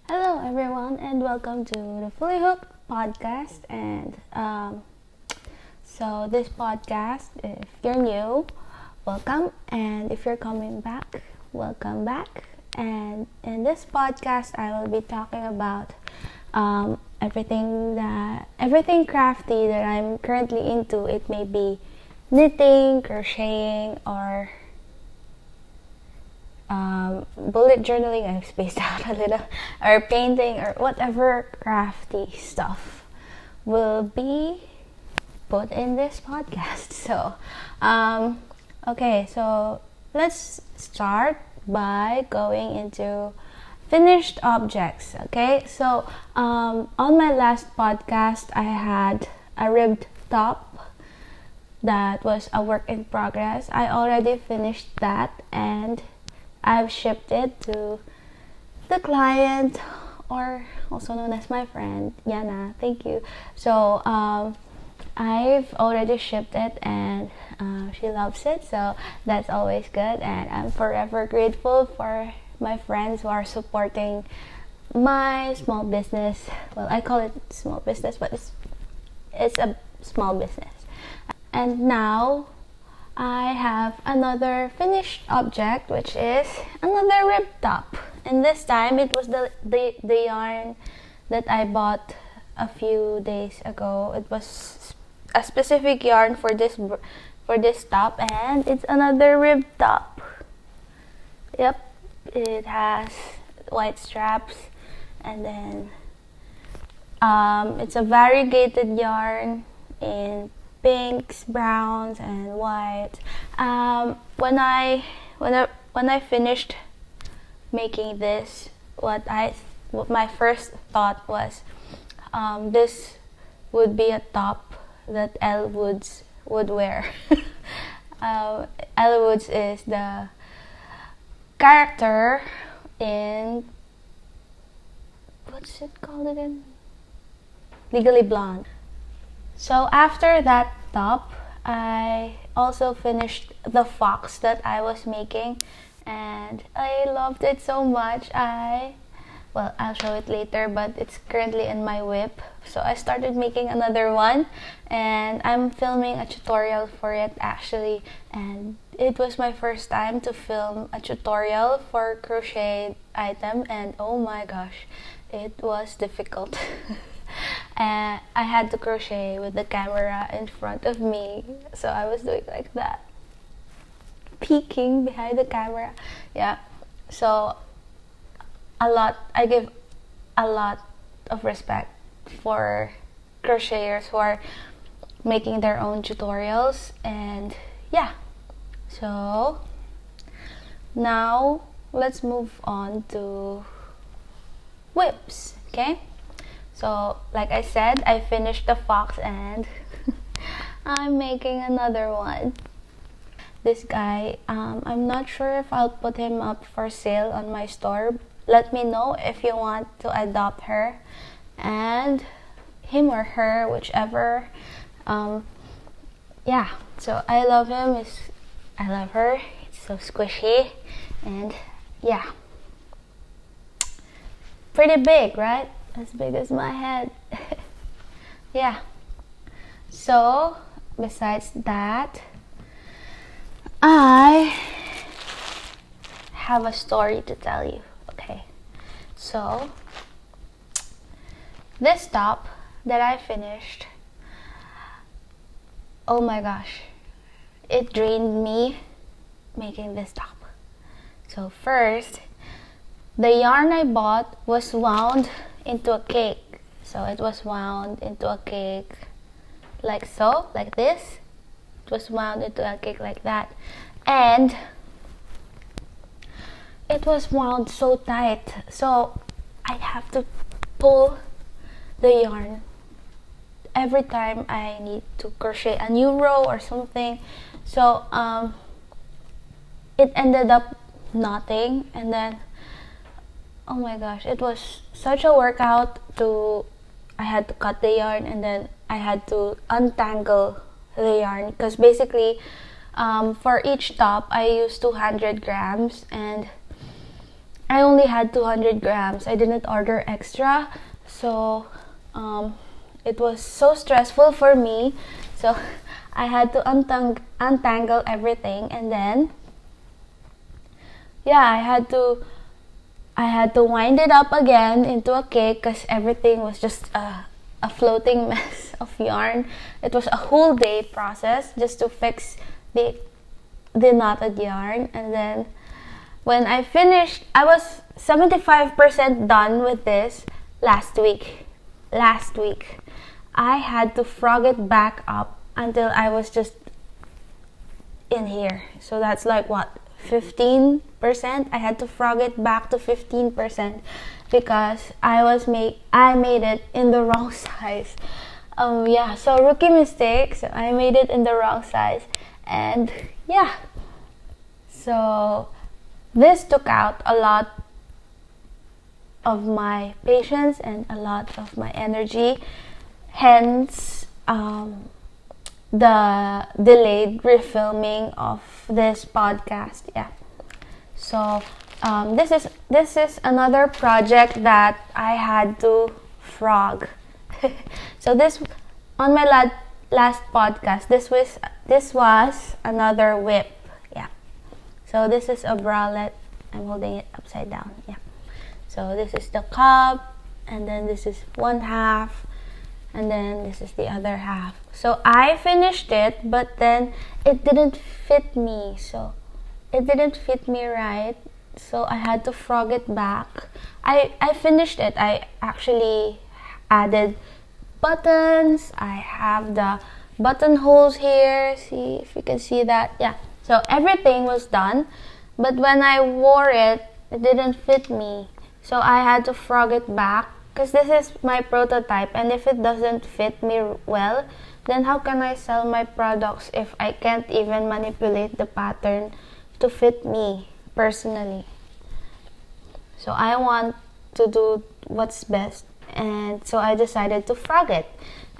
Hello, everyone, and welcome to the Fully Hooked podcast. So this podcast, if you're new, welcome, and if you're coming back, welcome back. And in this podcast, I will be talking about everything crafty that I'm currently into. It may be knitting, crocheting, or bullet journaling. I've spaced out a little, or painting, or whatever crafty stuff will be put in this podcast. So let's start by going into finished objects. On my last podcast, I had a ribbed top that was a work in progress. I already finished that and I've shipped it to the client, or also known as my friend, Yana. Thank you. I've already shipped it and she loves it, so that's always good. And I'm forever grateful for my friends who are supporting my small business. Well, I call it small business, but it's a small business. And now I have another finished object, which is another rib top. And this time it was the yarn that I bought a few days ago. It was a specific yarn for this top, and it's another rib top. Yep, it has white straps, and then it's a variegated yarn in pinks, browns, and whites. When I finished making this, what my first thought was, this would be a top that Elle Woods would wear. Elle Woods is the character in, what's it called again? Legally Blonde. So after that top, I also finished the fox that I was making, and I loved it so much. I'll show it later, but it's currently in my whip. So I started making another one, and I'm filming a tutorial for it actually. And it was my first time to film a tutorial for crochet item, and oh my gosh, it was difficult. And I had to crochet with the camera in front of me, so I was doing like that, peeking behind the camera. Yeah, so I give a lot of respect for crocheters who are making their own tutorials. And yeah, so now let's move on to whips. Okay, so like I said, I finished the fox and I'm making another one. This guy, I'm not sure if I'll put him up for sale on my store. Let me know if you want to adopt her, and him or her, whichever. Yeah, so I love him. I love her. It's so squishy, and yeah, pretty big, right? As big as my head. Yeah. So besides that, I have a story to tell you. Okay, so this top that I finished, oh my gosh, it drained me making this top. So first, the yarn I bought was wound into a cake. So it was wound into a cake like so, like this. It was wound into a cake like that, and it was wound so tight, so I have to pull the yarn every time I need to crochet a new row or something. So it ended up knotting, and then oh my gosh, it was such a workout I had to cut the yarn, and then I had to untangle the yarn, because basically for each top I used 200 grams, and I only had 200 grams. I didn't order extra. So it was so stressful for me. So I had to untangle everything, and then yeah, I had to wind it up again into a cake because everything was just a floating mess of yarn. It was a whole day process just to fix the knotted yarn. And then when I finished, I was 75% done with this last week. I had to frog it back up until I was just in here. So that's like what, 15%? I had to frog it back to 15% because I made it in the wrong size. Yeah, so rookie mistake. So I made it in the wrong size, and yeah, so this took out a lot of my patience and a lot of my energy. Hence, the delayed refilming of this podcast. Yeah. So this is another project that I had to frog. So this on my last podcast. This was another whip. Yeah. So this is a bralette. I'm holding it upside down. Yeah. So this is the cup, and then this is one half, and then this is the other half. So I finished it, but then it didn't fit me. So it didn't fit me right. So I had to frog it back. I finished it. I actually added buttons. I have the buttonholes here. See if you can see that. Yeah. So everything was done. But when I wore it, it didn't fit me. So I had to frog it back because this is my prototype, and if it doesn't fit me well, then how can I sell my products if I can't even manipulate the pattern to fit me personally? So I want to do what's best, and so I decided to frog it.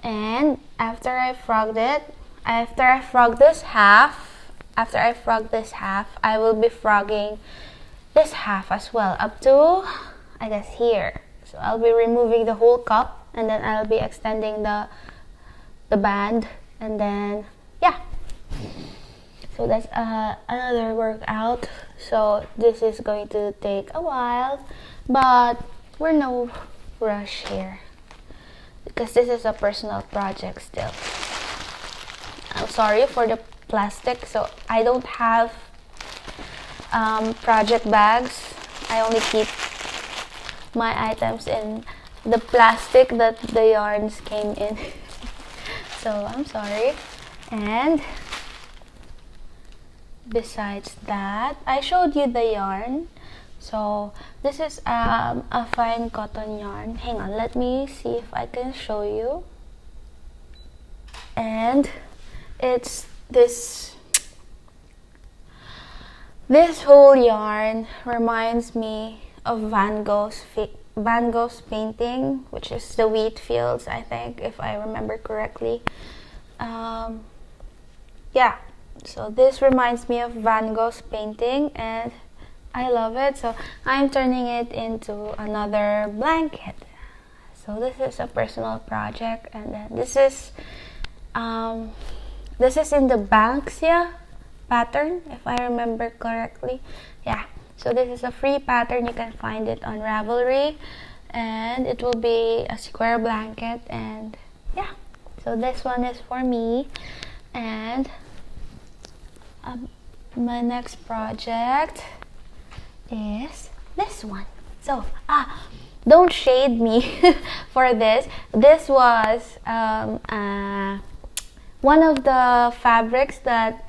And after I frog this half, I will be frogging this half as well, up to, I guess, here. So I'll be removing the whole cup, and then I'll be extending the band, and then yeah. So that's another workout. So this is going to take a while, but we're no rush here because this is a personal project still. I'm sorry for the plastic. So I don't have project bags. I only keep my items in the plastic that the yarns came in. So I'm sorry. And besides that, I showed you the yarn. So this is a fine cotton yarn. Hang on, let me see if I can show you. And it's this whole yarn reminds me of Van Gogh's painting, which is the wheat fields, I think, if I remember correctly. Yeah, so this reminds me of Van Gogh's painting, and I love it. So I'm turning it into another blanket. So this is a personal project, and then this is in the Banksia pattern, if I remember correctly. Yeah, so this is a free pattern. You can find it on Ravelry, and it will be a square blanket. And yeah, so this one is for me. And my next project is this one. So don't shade me for this. This was one of the fabrics that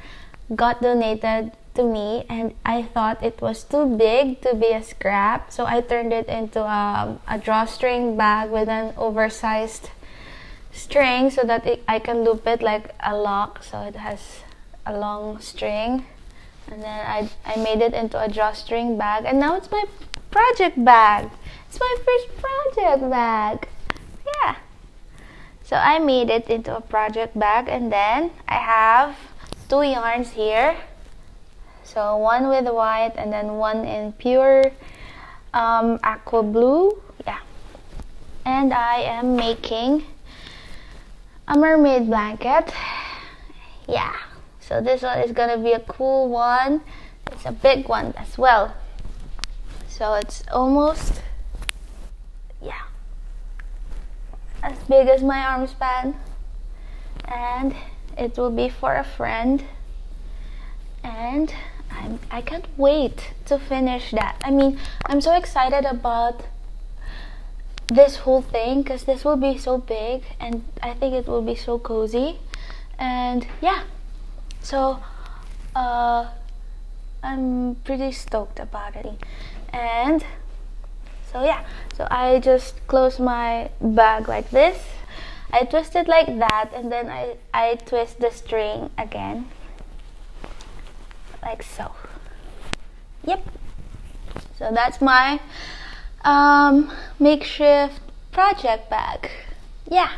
got donated to me, and I thought it was too big to be a scrap, so I turned it into a drawstring bag with an oversized string so that I can loop it like a lock, so it has a long string. And then I made it into a drawstring bag, and now it's my project bag. It's my first project bag. Yeah. So I made it into a project bag, and then I have 2 yarns here. So one with white and then one in pure aqua blue. Yeah. And I am making a mermaid blanket. Yeah. So this one is gonna be a cool one. It's a big one as well. So it's almost, yeah, as big as my arm span. And it will be for a friend. And I can't wait to finish that. I mean, I'm so excited about this whole thing because this will be so big and I think it will be so cozy. And yeah, so I'm pretty stoked about it. And so yeah, so I just close my bag like this. I twist it like that, and then I twist the string again like so. Yep. So that's my makeshift project bag. Yeah.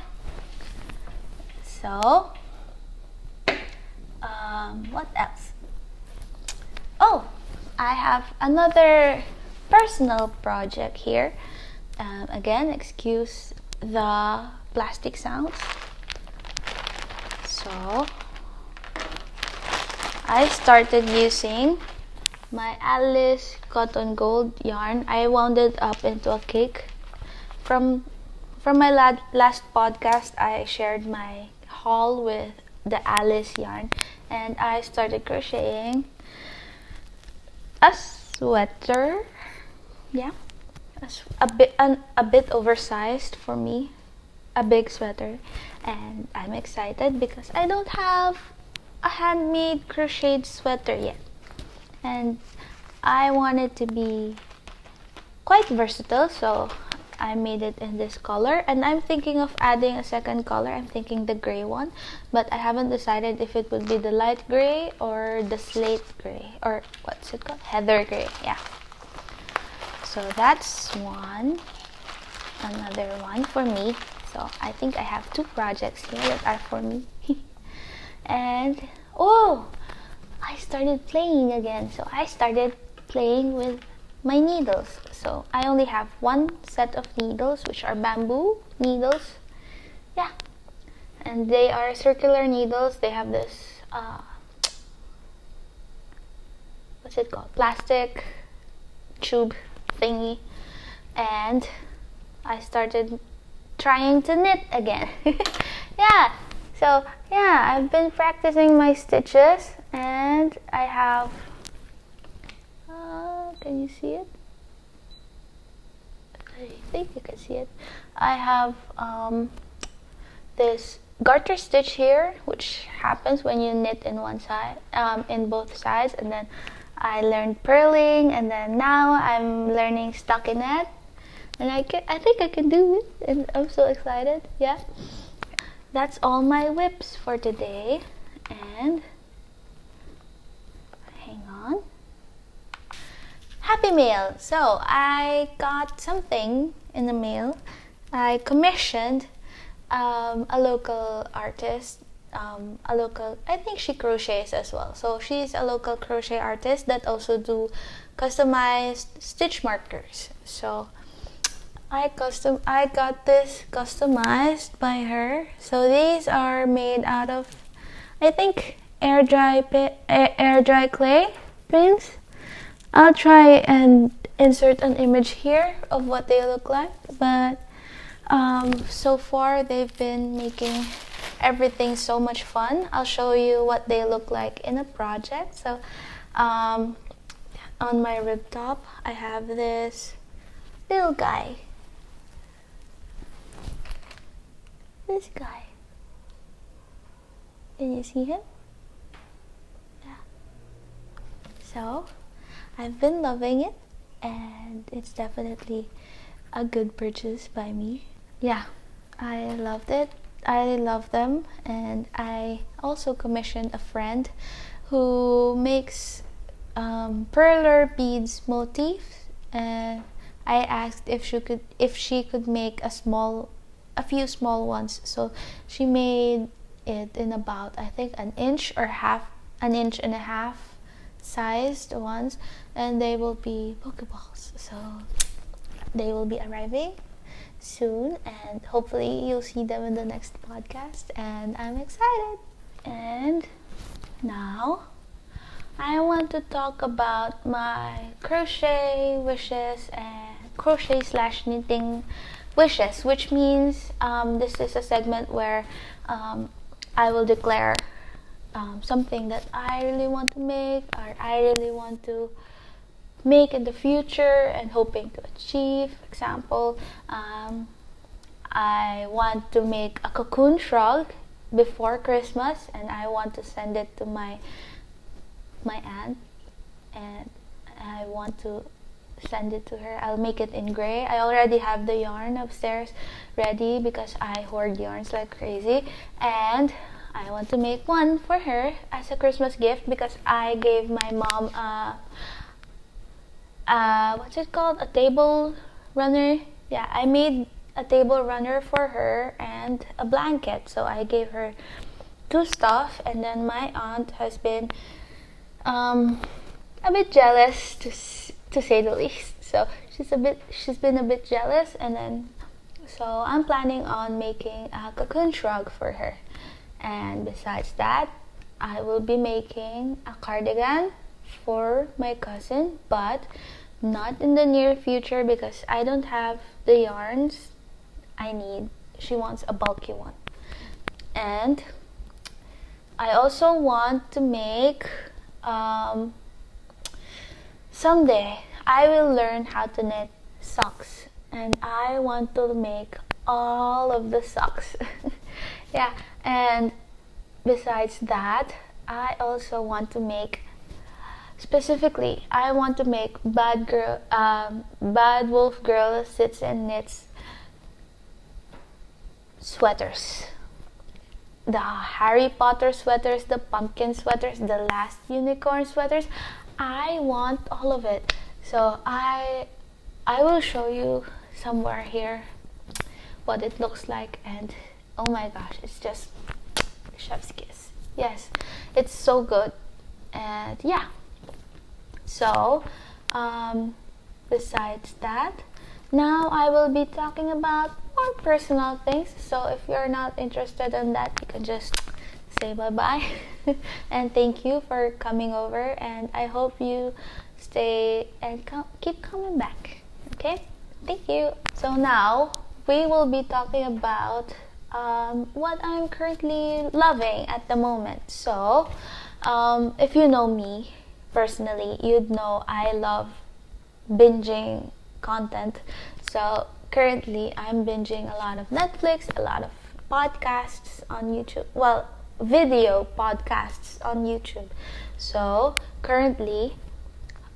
So what else? Oh, I have another personal project here. Again, excuse the plastic sounds. So I started using my Alice Cotton Gold yarn. I wound it up into a cake. From my last podcast, I shared my haul with the Alice yarn, and I started crocheting a sweater. Yeah, a bit oversized for me, a big sweater, and I'm excited because I don't have a handmade crocheted sweater yet, and I want it to be quite versatile, so I made it in this color, and I'm thinking of adding a second color. I'm thinking the gray one, but I haven't decided if it would be the light gray or the slate gray, or what's it called, heather gray. Yeah, so that's another one for me. So I think I have two projects here that are for me. And oh, I started playing again. So I started playing with my needles. So I only have one set of needles, which are bamboo needles. Yeah, and they are circular needles. They have this what's it called, plastic tube thingy, and I started trying to knit again. Yeah, so yeah, I've been practicing my stitches, and I have can you see it? I think you can see it. I have this garter stitch here, which happens when you knit in one side, in both sides, and then I learned purling, and then now I'm learning stockinette, and I think I can do it, and I'm so excited. Yeah, that's all my whips for today, and hang on. Happy mail. So I got something in the mail. I commissioned a local artist, I think she crochets as well. So she's a local crochet artist that also do customized stitch markers. So I got this customized by her. So these are made out of, I think, air dry clay pins. I'll try and insert an image here of what they look like, but so far they've been making everything so much fun. I'll show you what they look like in a project. So on my rib top I have this little guy. This guy. Can you see him? Yeah. So I've been loving it, and it's definitely a good purchase by me. Yeah, I loved it. I love them, and I also commissioned a friend who makes perler beads motifs, and I asked if she could make a few small ones. So she made it in about, I think, an inch and a half sized ones, and they will be Pokeballs. So they will be arriving soon, and hopefully you'll see them in the next podcast, and I'm excited. And now I want to talk about my crochet wishes and crochet slash knitting wishes, which means this is a segment where I will declare something that I really want to make, or I really want to make in the future and hoping to achieve. For example, I want to make a cocoon shrug before Christmas, and I want to send it to my aunt, and I want to send it to her. I'll make it in gray. I already have the yarn upstairs ready because I hoard yarns like crazy, and I want to make one for her as a Christmas gift because I gave my mom what's it called? A table runner. Yeah, I made a table runner for her and a blanket. So I gave her two stuff, and then my aunt has been a bit jealous to say the least. So she's been a bit jealous, and then so I'm planning on making a cocoon shrug for her. And besides that, I will be making a cardigan for my cousin, but not in the near future because I don't have the yarns I need. She wants a bulky one. And I also want to make someday I will learn how to knit socks, and I want to make all of the socks. Yeah, and besides that, I also want to make, specifically, I want to make Bad Wolf Girl Sits and Knits sweaters. The Harry Potter sweaters, the pumpkin sweaters, the last unicorn sweaters. I want all of it. So I will show you somewhere here what it looks like, and oh my gosh, it's just chef's kiss. Yes, it's so good. And yeah, so besides that, now I will be talking about more personal things. So if you're not interested in that, you can just say bye-bye. And thank you for coming over, and I hope you stay and keep coming back. Okay, thank you. So now we will be talking about what I'm currently loving at the moment. So if you know me personally, you'd know I love binging content. So currently I'm binging a lot of Netflix, a lot of podcasts on YouTube, well, video podcasts on YouTube. So currently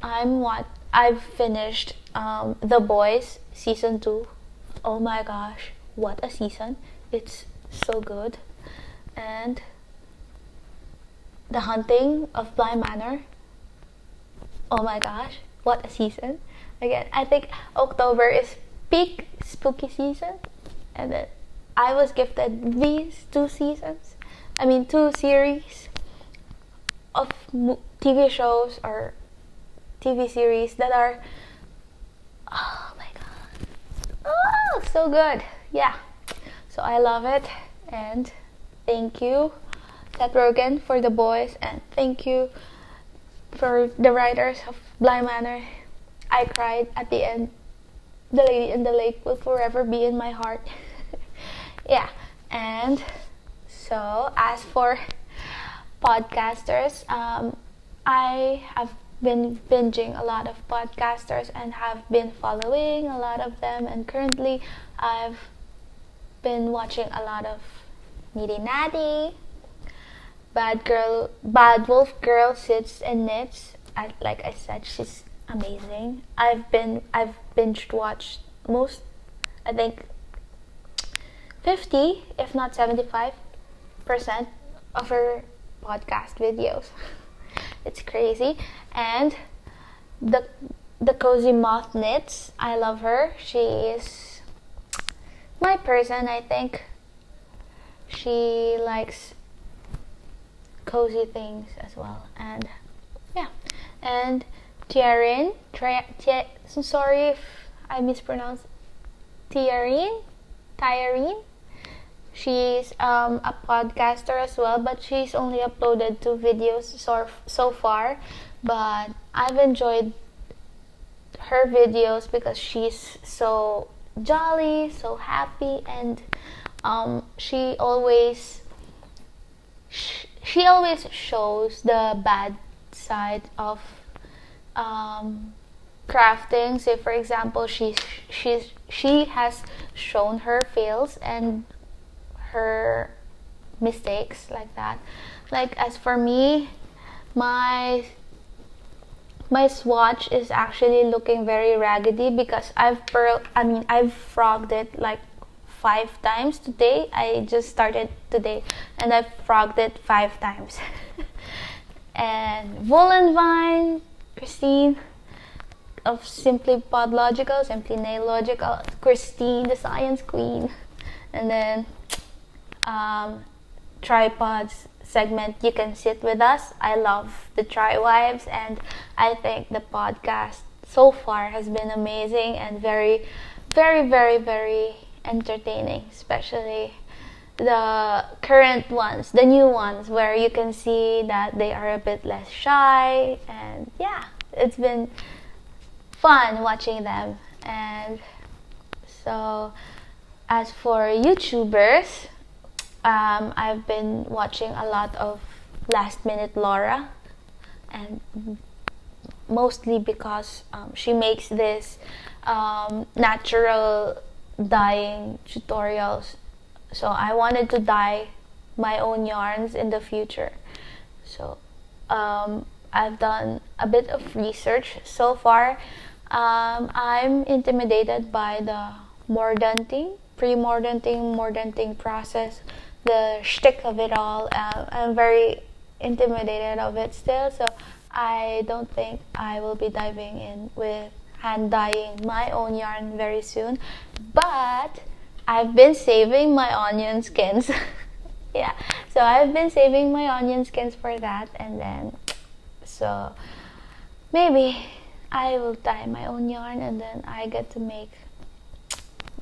I've finished The Boys season 2. Oh my gosh, what a season. It's so good. And The Hunting of Bly Manor. Oh my gosh, what a season. Again, I think October is peak spooky season, and then I was gifted these two series of TV shows or TV series that are, oh my god, oh, so good. Yeah, so I love it, and thank you Seth Rogen for The Boys, and thank you for the writers of Bly Manor. I cried at the end. The Lady in the Lake will forever be in my heart. Yeah, and so as for podcasters, I have been binging a lot of podcasters and have been following a lot of them, and currently I've been watching a lot of Needy Natty, Bad Wolf Girl Sits and Knits. Like I said, she's amazing. I've binge watched most, I think 50 if not 75% of her podcast videos. It's crazy. And the Cozy Moth Knits, I love her. She is my person. I think she likes cozy things as well. And yeah, and Tiarin. Sorry if I mispronounced Tiarin. She's a podcaster as well, but she's only uploaded 2 videos so far. But I've enjoyed her videos because she's so jolly, so happy, and she always shows the bad side of crafting. Say for example, she has shown her fails and her mistakes like that. Like as for me, my swatch is actually looking very raggedy because I've frogged it like 5 times today. I just started today and I've frogged it 5 times. And Volanvine, Christine of Simply Podlogical, Simply Nailogical, Christine, the Science Queen, and then Tripods segment, You Can Sit With Us. I love the Tri Wives, and I think the podcast so far has been amazing and very, very, very, very entertaining, especially the current ones, the new ones, where you can see that they are a bit less shy, and yeah, it's been fun watching them. And so as for YouTubers, I've been watching a lot of Last Minute Laura, and mostly because she makes this natural dyeing tutorials. So I wanted to dye my own yarns in the future. So I've done a bit of research so far. I'm intimidated by the mordanting, mordanting process, the shtick of it all. I'm very intimidated of it still, so I don't think I will be diving in with hand dyeing my own yarn very soon. But I've been saving my onion skins. Yeah, so I've been saving my onion skins for that, and then so maybe I will dye my own yarn, and then I get to make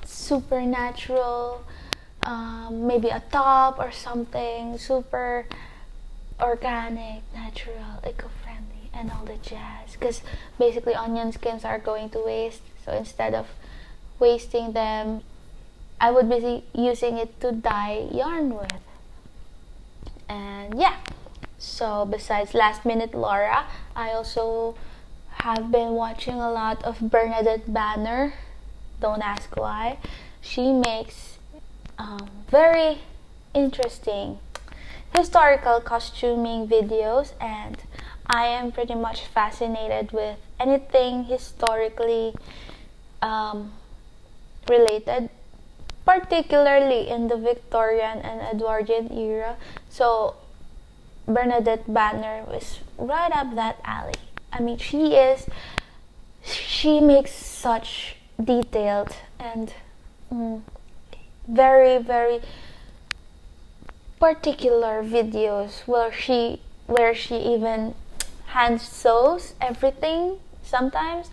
supernatural, maybe a top or something super organic, natural, eco-friendly, and all the jazz. Because basically onion skins are going to waste, so instead of wasting them, I would be using it to dye yarn with. And yeah, so besides Last Minute Laura, I also have been watching a lot of Bernadette Banner. Don't ask why. She makes very interesting historical costuming videos, and I am pretty much fascinated with anything historically related, particularly in the Victorian and Edwardian era. So Bernadette Banner was right up that alley. I mean, she makes such detailed and very, very particular videos where she even hand sews everything sometimes,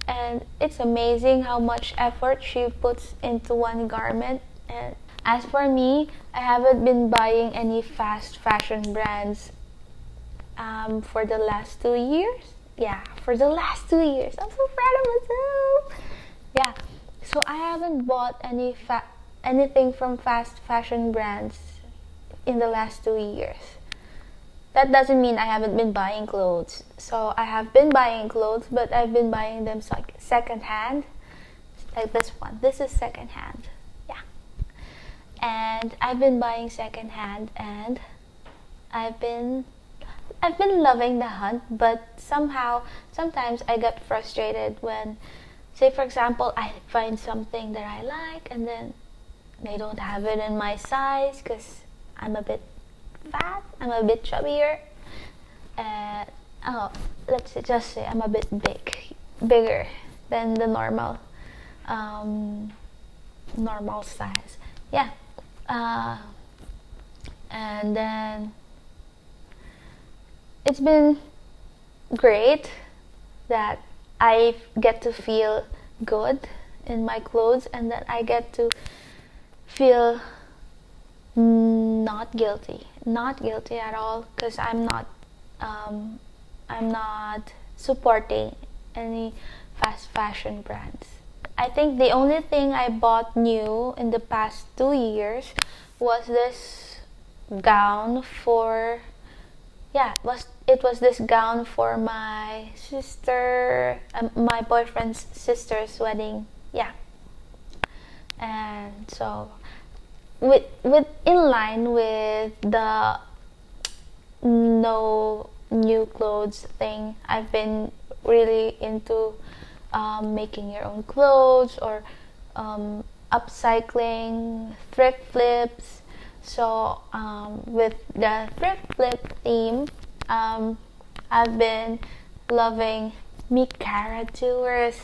and it's amazing how much effort she puts into one garment. And as for me, I haven't been buying any fast fashion brands for the last 2 years. Yeah, for the last 2 years. I'm so proud of myself. Yeah, so I haven't bought anything from fast fashion brands in the last 2 years. That doesn't mean I haven't been buying clothes. So I have been buying clothes, but I've been buying them second hand. Like this one. This is second hand. Yeah. And I've been buying second hand, and I've been loving the hunt, but sometimes I get frustrated when, say for example, I find something that I like and then they don't have it in my size because I'm a bit fat, I'm a bit chubbier. Let's just say I'm a bit bigger than the normal size. Yeah. And then it's been great that I get to feel good in my clothes, and that I get to feel not guilty at all, because I'm not supporting any fast fashion brands. I think the only thing I bought new in the past 2 years was this gown for it was this gown for my sister, my boyfriend's sister's wedding. Yeah. And so with in line with the no new clothes thing, I've been really into making your own clothes, or upcycling, thrift flips. So with the thrift flip theme, I've been loving Mikara Tours.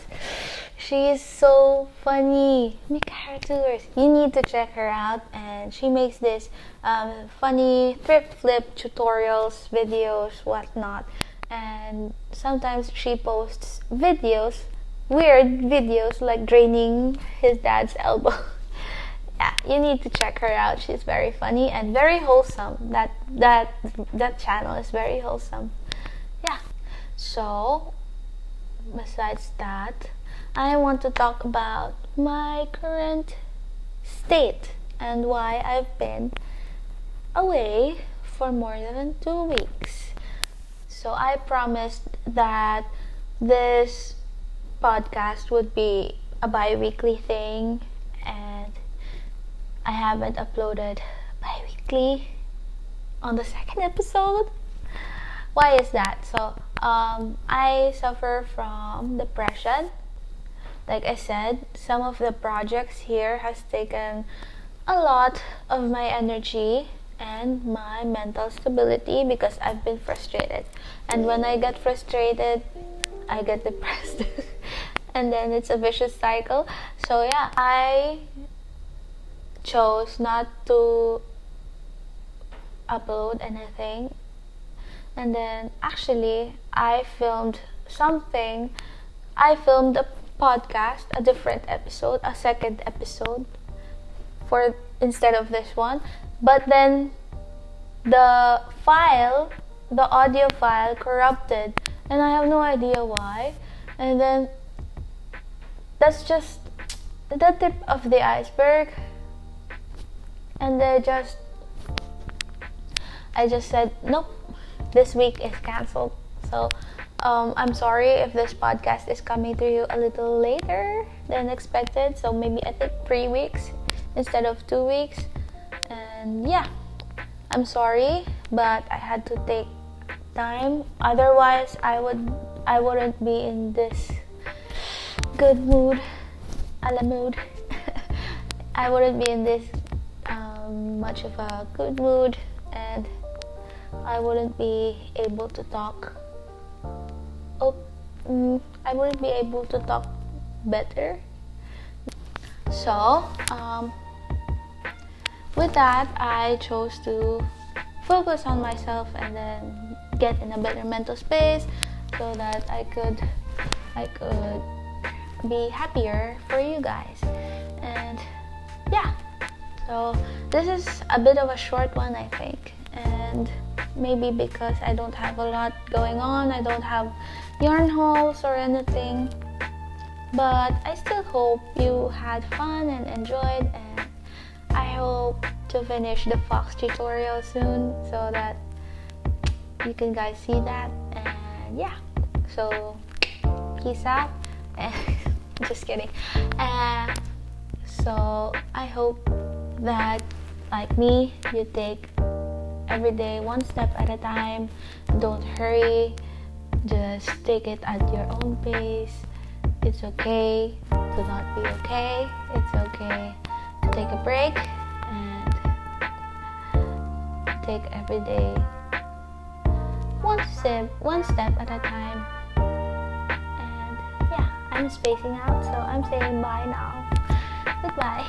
She is so funny. Mikara Tours. You need to check her out. And she makes this funny thrift flip tutorials, videos, whatnot. And sometimes she posts videos, weird videos, like draining his dad's elbow. Yeah, you need to check her out. She's very funny and very wholesome. That channel is very wholesome. Yeah. So besides that, I want to talk about my current state and why I've been away for more than 2 weeks. So I promised that this podcast would be a bi-weekly thing, and I haven't uploaded bi-weekly on the second episode. Why is that? So I suffer from depression. Like I said, some of the projects here has taken a lot of my energy and my mental stability, because I've been frustrated. And when I get frustrated, I get depressed. And then it's a vicious cycle. So yeah, I chose not to upload anything. And then actually I filmed something. I filmed a podcast, a different episode, a second episode for instead of this one. But then the audio file corrupted, and I have no idea why. And then that's just the tip of the iceberg. And I just said, nope, this week is cancelled. So I'm sorry if this podcast is coming to you a little later than expected. So maybe I think 3 weeks instead of 2 weeks. And yeah, I'm sorry, but I had to take time. Otherwise, I wouldn't be in this good mood, mood. I wouldn't be in this much of a good mood, and I wouldn't be able to talk. I wouldn't be able to talk better. So with that, I chose to focus on myself and then get in a better mental space, so that I could be happier for you guys. And yeah, so this is a bit of a short one, I think, and maybe because I don't have a lot going on, I don't have yarn hauls or anything, but I still hope you had fun and enjoyed, and I hope to finish the Fox tutorial soon, so that you can guys see that. And yeah, so peace out. And just kidding. So I hope that, like me, you take every day one step at a time. Don't hurry, just take it at your own pace. It's okay to not be okay. It's okay to take a break, and take every day one step at a time. And yeah, I'm spacing out, so I'm saying bye now. Goodbye.